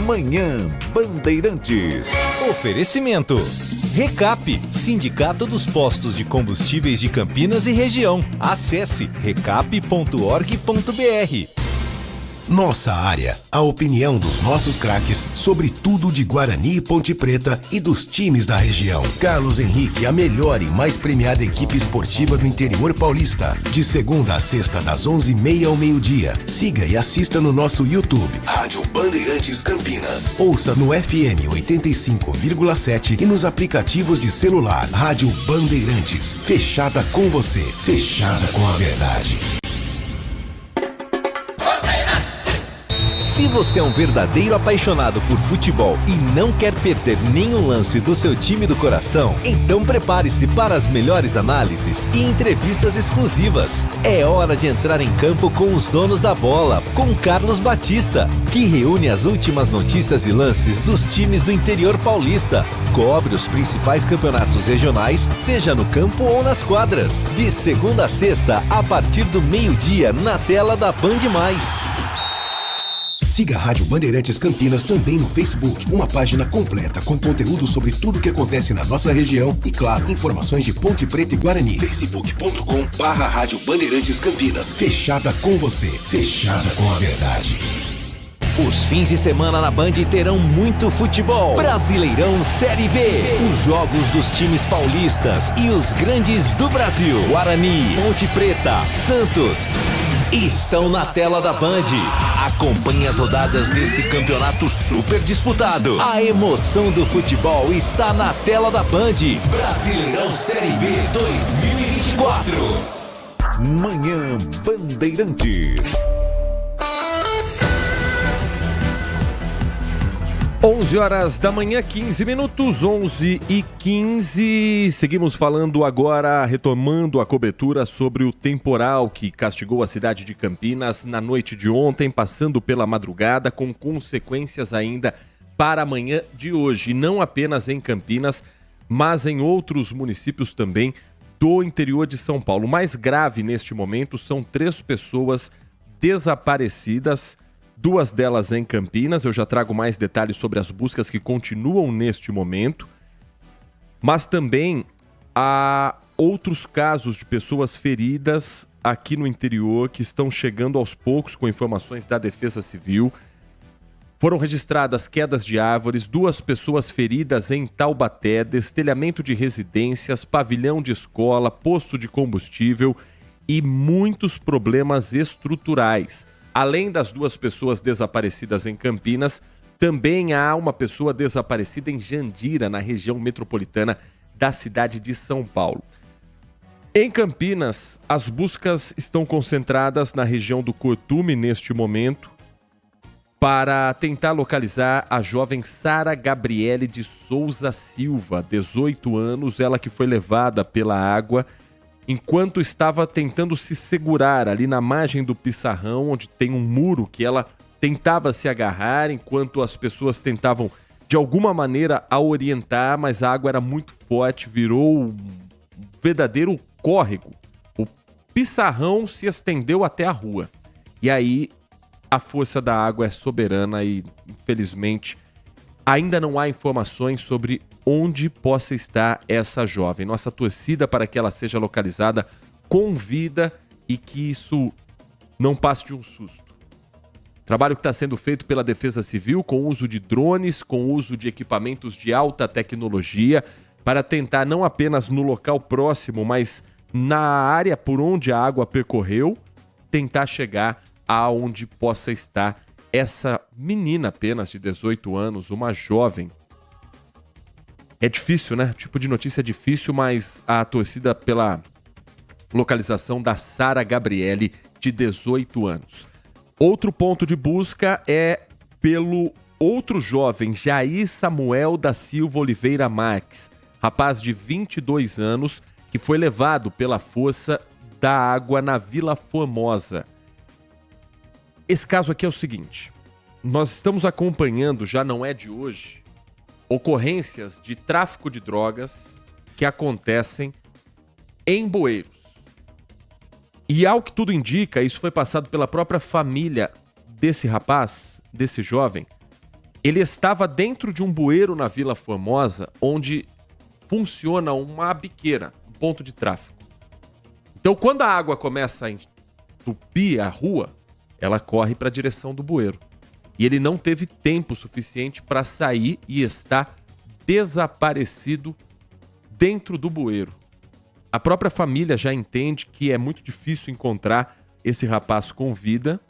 Manhã Bandeirantes. Oferecimento. Recap, Sindicato dos Postos de Combustíveis de Campinas e Região. Acesse recap.org.br. Nossa área, a opinião dos nossos craques sobre tudo de Guarani e Ponte Preta e dos times da região. Carlos Henrique, a melhor e mais premiada equipe esportiva do interior paulista. De segunda a sexta, das 11h30 ao meio-dia. Siga e assista no nosso YouTube, Rádio Bandeirantes Campinas. Ouça no FM 85,7 e nos aplicativos de celular. Rádio Bandeirantes, fechada com você, fechada com a verdade. Se você é um verdadeiro apaixonado por futebol e não quer perder nenhum lance do seu time do coração, então prepare-se para as melhores análises e entrevistas exclusivas. É hora de entrar em campo com os donos da bola, com Carlos Batista, que reúne as últimas notícias e lances dos times do interior paulista. Cobre os principais campeonatos regionais, seja no campo ou nas quadras. De segunda a sexta, a partir do meio-dia, na tela da Band+. Siga a Rádio Bandeirantes Campinas também no Facebook. Uma página completa com conteúdo sobre tudo que acontece na nossa região e, claro, informações de Ponte Preta e Guarani. facebook.com/Rádio Bandeirantes Campinas. Fechada com você. Fechada com a verdade. Os fins de semana na Band terão muito futebol. Brasileirão Série B. Os jogos dos times paulistas e os grandes do Brasil. Guarani, Ponte Preta, Santos estão na tela da Band. Acompanhe as rodadas desse campeonato super disputado. A emoção do futebol está na tela da Band. Brasileirão Série B 2024. Manhã Bandeirantes. 11 horas da manhã, 15 minutos, 11h15. Seguimos falando agora, retomando a cobertura sobre o temporal que castigou a cidade de Campinas na noite de ontem, passando pela madrugada, com consequências ainda para a manhã de hoje. Não apenas em Campinas, mas em outros municípios também do interior de São Paulo. O mais grave neste momento são 3 pessoas desaparecidas, 2 delas em Campinas. Eu já trago mais detalhes sobre as buscas que continuam neste momento. Mas também há outros casos de pessoas feridas aqui no interior que estão chegando aos poucos com informações da Defesa Civil. Foram registradas quedas de árvores, 2 pessoas feridas em Taubaté, destelhamento de residências, pavilhão de escola, posto de combustível e muitos problemas estruturais. Além das 2 pessoas desaparecidas em Campinas, também há uma pessoa desaparecida em Jandira, na região metropolitana da cidade de São Paulo. Em Campinas, as buscas estão concentradas na região do Curtume neste momento para tentar localizar a jovem Sara Gabriele de Souza Silva, 18 anos, ela que foi levada pela água enquanto estava tentando se segurar ali na margem do Pissarrão, onde tem um muro que ela tentava se agarrar, enquanto as pessoas tentavam de alguma maneira a orientar, mas a água era muito forte, virou um verdadeiro córrego. O Pissarrão se estendeu até a rua. E aí a força da água é soberana e, infelizmente, ainda não há informações sobre onde possa estar essa jovem. Nossa torcida para que ela seja localizada com vida e que isso não passe de um susto. Trabalho que está sendo feito pela Defesa Civil com o uso de drones, com o uso de equipamentos de alta tecnologia para tentar não apenas no local próximo, mas na área por onde a água percorreu, tentar chegar aonde possa estar essa menina apenas de 18 anos, uma jovem. É difícil, né? O tipo de notícia é difícil, mas a torcida pela localização da Sara Gabriele, de 18 anos. Outro ponto de busca é pelo outro jovem, Jair Samuel da Silva Oliveira Marques, rapaz de 22 anos, que foi levado pela força da água na Vila Formosa. Esse caso aqui é o seguinte: nós estamos acompanhando, já não é de hoje, ocorrências de tráfico de drogas que acontecem em bueiros. E ao que tudo indica, isso foi passado pela própria família desse rapaz, desse jovem. Ele estava dentro de um bueiro na Vila Formosa, onde funciona uma biqueira, um ponto de tráfico. Então, quando a água começa a entupir a rua, ela corre para a direção do bueiro. E ele não teve tempo suficiente para sair e está desaparecido dentro do bueiro. A própria família já entende que é muito difícil encontrar esse rapaz com vida,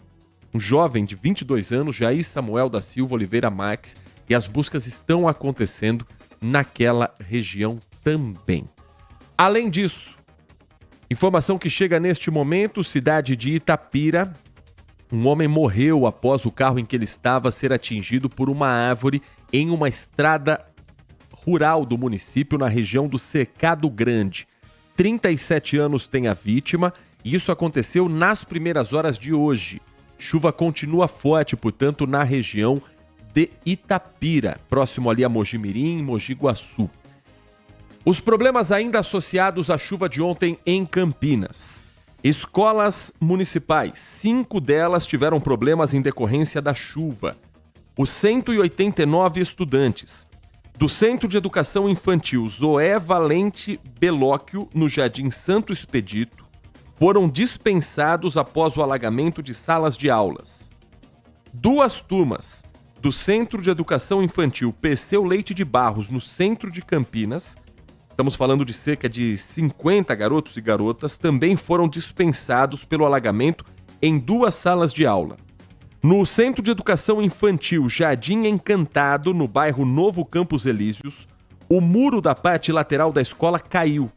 um jovem de 22 anos, Jair Samuel da Silva Oliveira Marques, e as buscas estão acontecendo naquela região também. Além disso, informação que chega neste momento, cidade de Itapira, Um homem morreu após o carro em que ele estava ser atingido por uma árvore em uma estrada rural do município, na região do Cercado Grande. 37 anos tem a vítima e isso aconteceu nas primeiras horas de hoje. Chuva continua forte, portanto, na região de Itapira, próximo ali a Mojimirim, Mogi Guaçu. Os problemas ainda associados à chuva de ontem em Campinas. Escolas municipais, 5 delas tiveram problemas em decorrência da chuva. Os 189 estudantes do Centro de Educação Infantil Zoé Valente Belóquio, no Jardim Santo Expedito, foram dispensados após o alagamento de salas de aulas. 2 turmas do Centro de Educação Infantil Perseu Leite de Barros, no centro de Campinas, estamos falando de cerca de 50 garotos e garotas, também foram dispensados pelo alagamento em 2 salas de aula. No Centro de Educação Infantil Jardim Encantado, no bairro Novo Campos Elíseos, o muro da parte lateral da escola caiu.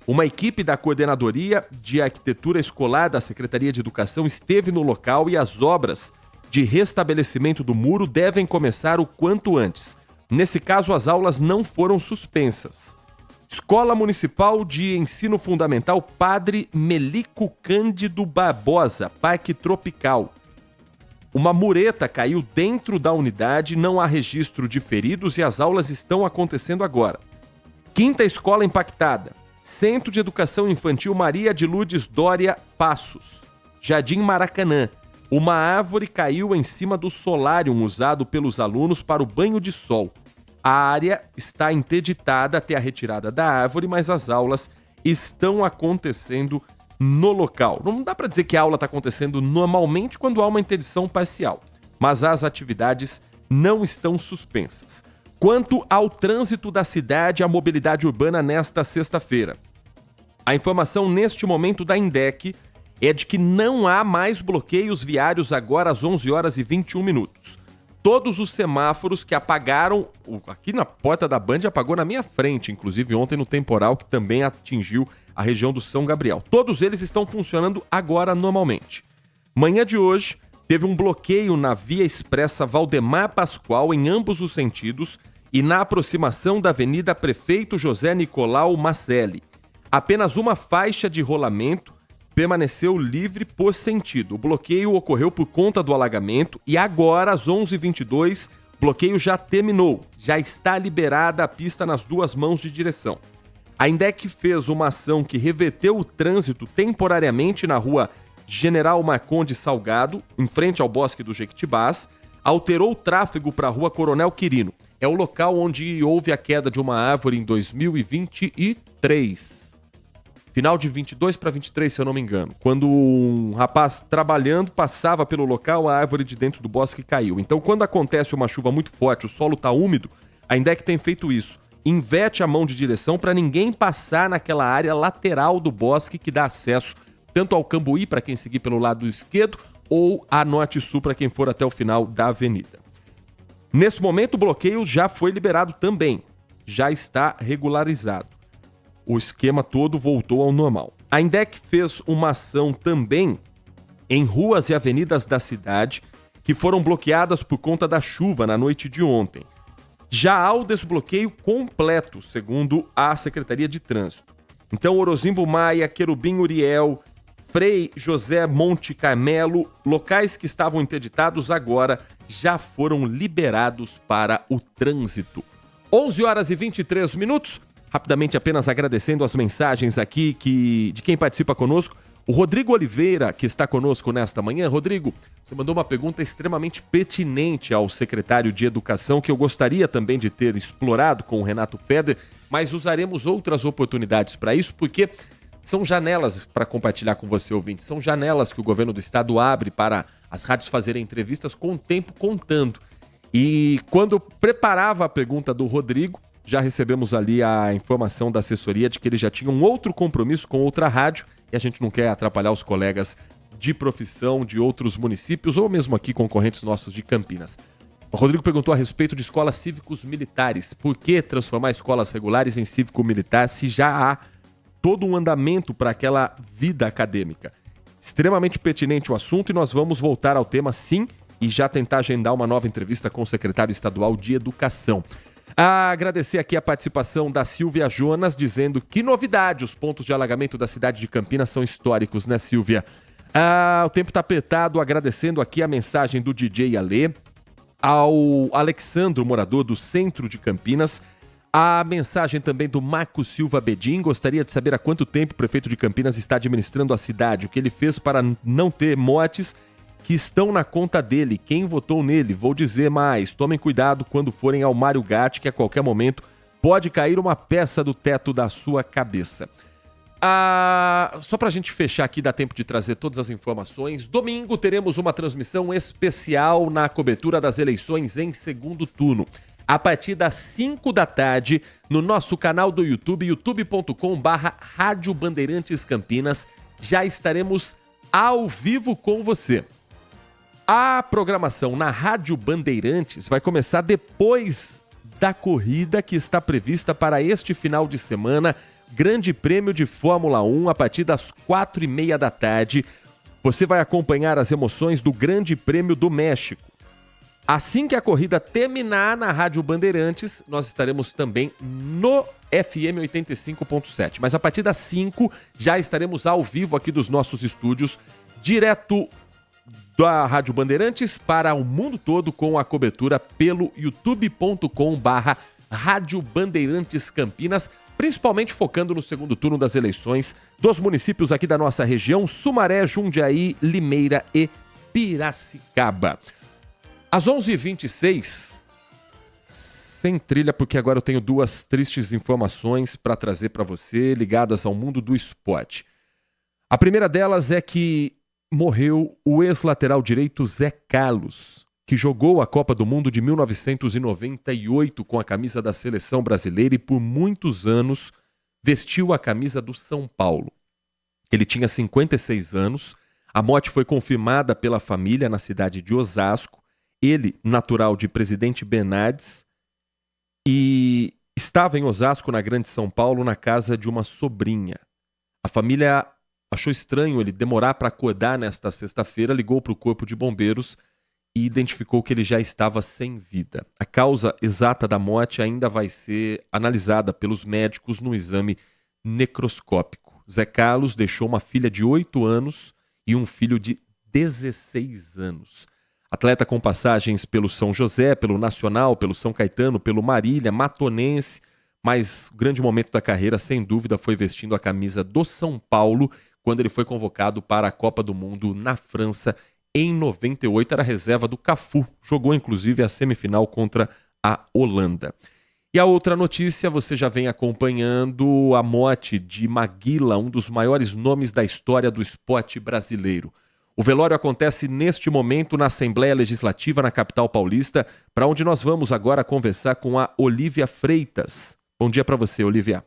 Uma equipe da Coordenadoria de Arquitetura Escolar da Secretaria de Educação esteve no local e as obras de restabelecimento do muro devem começar o quanto antes. Nesse caso, as aulas não foram suspensas. Escola Municipal de Ensino Fundamental Padre Melico Cândido Barbosa, Parque Tropical. Uma mureta caiu dentro da unidade, não há registro de feridos e as aulas estão acontecendo agora. 5ª escola impactada, Centro de Educação Infantil Maria de Lourdes Dória Passos, Jardim Maracanã. Uma árvore caiu em cima do solárium usado pelos alunos para o banho de sol. A área está interditada até a retirada da árvore, mas as aulas estão acontecendo no local. Não dá para dizer que a aula está acontecendo normalmente quando há uma interdição parcial, mas as atividades não estão suspensas. Quanto ao trânsito da cidade e à mobilidade urbana nesta sexta-feira, a informação neste momento da INDEC é de que não há mais bloqueios viários agora às 11 horas e 21 minutos. Todos os semáforos que apagaram, aqui na porta da Band apagou na minha frente, inclusive ontem no temporal que também atingiu a região do São Gabriel. Todos eles estão funcionando agora normalmente. Manhã de hoje, teve um bloqueio na via expressa Valdemar Pascoal em ambos os sentidos e na aproximação da Avenida Prefeito José Nicolau Macelli. Apenas uma faixa de rolamento permaneceu livre por sentido. O bloqueio ocorreu por conta do alagamento e agora, às 11h22, o bloqueio já terminou. Já está liberada a pista nas 2 mãos de direção. A INDEC fez uma ação que reverteu o trânsito temporariamente na rua General Marconde Salgado, em frente ao Bosque do Jequitibás, alterou o tráfego para a rua Coronel Quirino. É o local onde houve a queda de uma árvore em 2023. Final de 22 para 23, se eu não me engano. Quando um rapaz trabalhando passava pelo local, a árvore de dentro do bosque caiu. Então, quando acontece uma chuva muito forte, o solo está úmido, a INDEC tem feito isso. Inverte a mão de direção para ninguém passar naquela área lateral do bosque que dá acesso tanto ao Cambuí, para quem seguir pelo lado esquerdo, ou a norte e sul, para quem for até o final da avenida. Nesse momento, o bloqueio já foi liberado também. Já está regularizado. O esquema todo voltou ao normal. A INDEC fez uma ação também em ruas e avenidas da cidade que foram bloqueadas por conta da chuva na noite de ontem. Já há o desbloqueio completo, segundo a Secretaria de Trânsito. Então, Orozimbo Maia, Querubim Uriel, Frei José Monte Carmelo, locais que estavam interditados agora já foram liberados para o trânsito. 11h23. Rapidamente, apenas agradecendo as mensagens aqui de quem participa conosco. O Rodrigo Oliveira, que está conosco nesta manhã. Rodrigo, você mandou uma pergunta extremamente pertinente ao secretário de Educação, que eu gostaria também de ter explorado com o Renato Feder, mas usaremos outras oportunidades para isso, porque são janelas para compartilhar com você, ouvinte. São janelas que o governo do estado abre para as rádios fazerem entrevistas com o tempo contando. E quando eu preparava a pergunta do Rodrigo, já recebemos ali a informação da assessoria de que ele já tinha um outro compromisso com outra rádio e a gente não quer atrapalhar os colegas de profissão de outros municípios ou mesmo aqui concorrentes nossos de Campinas. O Rodrigo perguntou a respeito de escolas cívicos militares. Por que transformar escolas regulares em cívico-militar se já há todo um andamento para aquela vida acadêmica? Extremamente pertinente o assunto e nós vamos voltar ao tema sim e já tentar agendar uma nova entrevista com o secretário estadual de Educação. Agradecer aqui a participação da Silvia Jonas, dizendo que novidade, os pontos de alagamento da cidade de Campinas são históricos, né, Silvia? O tempo está apertado, agradecendo aqui a mensagem do DJ Alê, ao Alexandro, morador do centro de Campinas, a mensagem também do Marco Silva Bedin, gostaria de saber há quanto tempo o prefeito de Campinas está administrando a cidade, o que ele fez para não ter mortes que estão na conta dele, quem votou nele. Vou dizer mais, tomem cuidado quando forem ao Mário Gatti, que a qualquer momento pode cair uma peça do teto da sua cabeça. Só pra gente fechar aqui, dá tempo de trazer todas as informações. Domingo teremos uma transmissão especial na cobertura das eleições em segundo turno. A partir das 5 da tarde, no nosso canal do YouTube, youtube.com/Rádio Bandeirantes Campinas, já estaremos ao vivo com você. A programação na Rádio Bandeirantes vai começar depois da corrida que está prevista para este final de semana, Grande Prêmio de Fórmula 1, a partir das 4h30 da tarde. Você vai acompanhar as emoções do Grande Prêmio do México. Assim que a corrida terminar na Rádio Bandeirantes, nós estaremos também no FM 85.7. Mas a partir das 5 já estaremos ao vivo aqui dos nossos estúdios, direto da Rádio Bandeirantes para o mundo todo, com a cobertura pelo youtube.com/Rádio Bandeirantes Campinas, principalmente focando no segundo turno das eleições dos municípios aqui da nossa região, Sumaré, Jundiaí, Limeira e Piracicaba. Às 11h26, sem trilha, porque agora eu tenho duas tristes informações para trazer para você, ligadas ao mundo do esporte. A primeira delas é que morreu o ex-lateral direito Zé Carlos, que jogou a Copa do Mundo de 1998 com a camisa da seleção brasileira e por muitos anos vestiu a camisa do São Paulo. Ele tinha 56 anos, a morte foi confirmada pela família na cidade de Osasco. Ele, natural de Presidente Bernardes, e estava em Osasco, na Grande São Paulo, na casa de uma sobrinha. A família achou estranho ele demorar para acordar nesta sexta-feira, ligou para o Corpo de Bombeiros e identificou que ele já estava sem vida. A causa exata da morte ainda vai ser analisada pelos médicos no exame necroscópico. Zé Carlos deixou uma filha de 8 anos e um filho de 16 anos. Atleta com passagens pelo São José, pelo Nacional, pelo São Caetano, pelo Marília, Matonense, mas o grande momento da carreira, sem dúvida, foi vestindo a camisa do São Paulo, quando ele foi convocado para a Copa do Mundo na França em 98. Era reserva do Cafu, jogou inclusive a semifinal contra a Holanda. E a outra notícia, você já vem acompanhando a morte de Maguila, um dos maiores nomes da história do esporte brasileiro. O velório acontece neste momento na Assembleia Legislativa, na capital paulista, para onde nós vamos agora conversar com a Olívia Freitas. Bom dia para você, Olívia.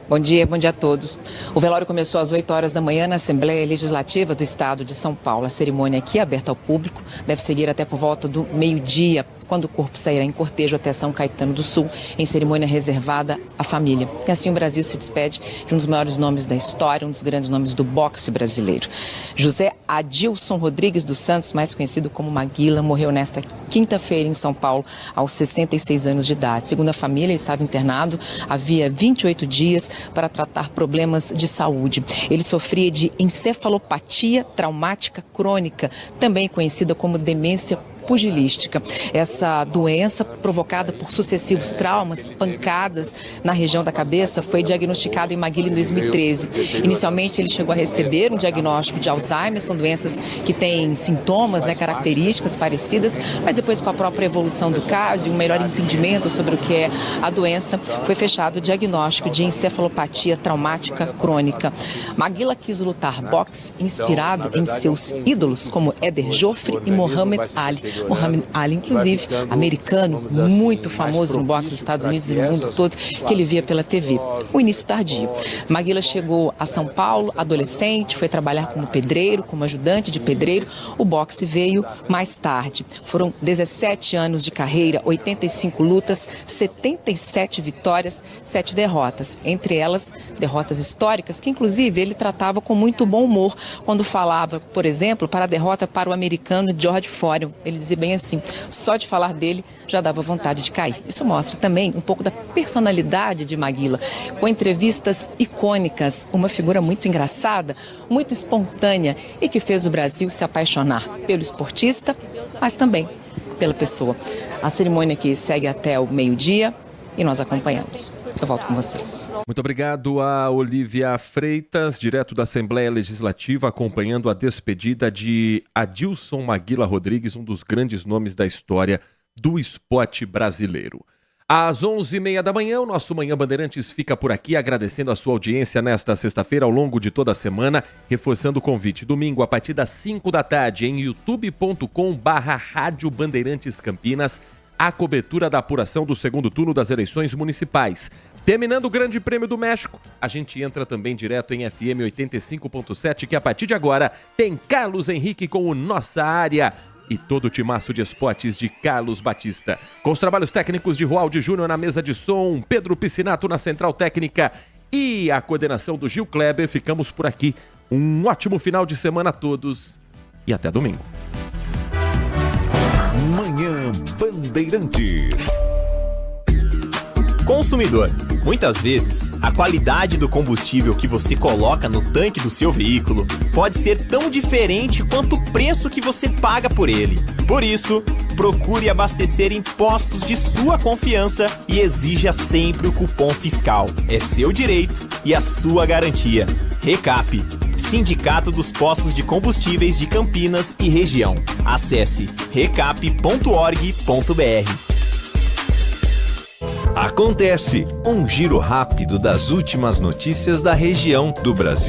Bom dia a todos. O velório começou às 8 horas da manhã na Assembleia Legislativa do Estado de São Paulo. A cerimônia aqui, aberta ao público, deve seguir até por volta do meio-dia, quando o corpo sairá em cortejo até São Caetano do Sul, em cerimônia reservada à família. E assim o Brasil se despede de um dos maiores nomes da história, um dos grandes nomes do boxe brasileiro. José Adilson Rodrigues dos Santos, mais conhecido como Maguila, morreu nesta quinta-feira em São Paulo, aos 66 anos de idade. Segundo a família, ele estava internado havia 28 dias para tratar problemas de saúde. Ele sofria de encefalopatia traumática crônica, também conhecida como demência pugilística. Essa doença, provocada por sucessivos traumas, pancadas na região da cabeça, foi diagnosticada em Maguila em 2013. Inicialmente, ele chegou a receber um diagnóstico de Alzheimer, são doenças que têm sintomas, características parecidas, mas depois, com a própria evolução do caso e um melhor entendimento sobre o que é a doença, foi fechado o diagnóstico de encefalopatia traumática crônica. Maguila quis lutar boxe inspirado em seus ídolos, como Éder Joffre e Muhammad Ali. Muhammad Ali, inclusive, americano, muito famoso no boxe dos Estados Unidos e no mundo todo, que ele via pela TV. O início tardio. Maguila chegou a São Paulo, adolescente, foi trabalhar como pedreiro, como ajudante de pedreiro. O boxe veio mais tarde. Foram 17 anos de carreira, 85 lutas, 77 vitórias, 7 derrotas. Entre elas, derrotas históricas, que inclusive ele tratava com muito bom humor quando falava, por exemplo, para a derrota para o americano George Foreman. Ele dizia bem assim, só de falar dele já dava vontade de cair. Isso mostra também um pouco da personalidade de Maguila, com entrevistas icônicas, uma figura muito engraçada, muito espontânea e que fez o Brasil se apaixonar pelo esportista, mas também pela pessoa. A cerimônia aqui segue até o meio-dia e nós acompanhamos. Eu volto com vocês. Muito obrigado a Olívia Freitas, direto da Assembleia Legislativa, acompanhando a despedida de Adilson Maguila Rodrigues, um dos grandes nomes da história do esporte brasileiro. Às 11h30 da manhã, o nosso Manhã Bandeirantes fica por aqui, agradecendo a sua audiência nesta sexta-feira, ao longo de toda a semana, reforçando o convite. Domingo, a partir das 5 da tarde, em youtube.com/Rádio Bandeirantes Campinas, a cobertura da apuração do segundo turno das eleições municipais. Terminando o Grande Prêmio do México, a gente entra também direto em FM 85.7, que a partir de agora tem Carlos Henrique com o Nossa Área e todo o timaço de esportes de Carlos Batista. Com os trabalhos técnicos de Roaldi Júnior na mesa de som, Pedro Piscinato na central técnica e a coordenação do Gil Kleber, ficamos por aqui. Um ótimo final de semana a todos e até domingo. Manhã Bandeirantes. Consumidor, muitas vezes, a qualidade do combustível que você coloca no tanque do seu veículo pode ser tão diferente quanto o preço que você paga por ele. Por isso, procure abastecer em postos de sua confiança e exija sempre o cupom fiscal. É seu direito e a sua garantia. Recap, Sindicato dos Postos de Combustíveis de Campinas e Região. Acesse recap.org.br. Acontece um giro rápido das últimas notícias da região, do Brasil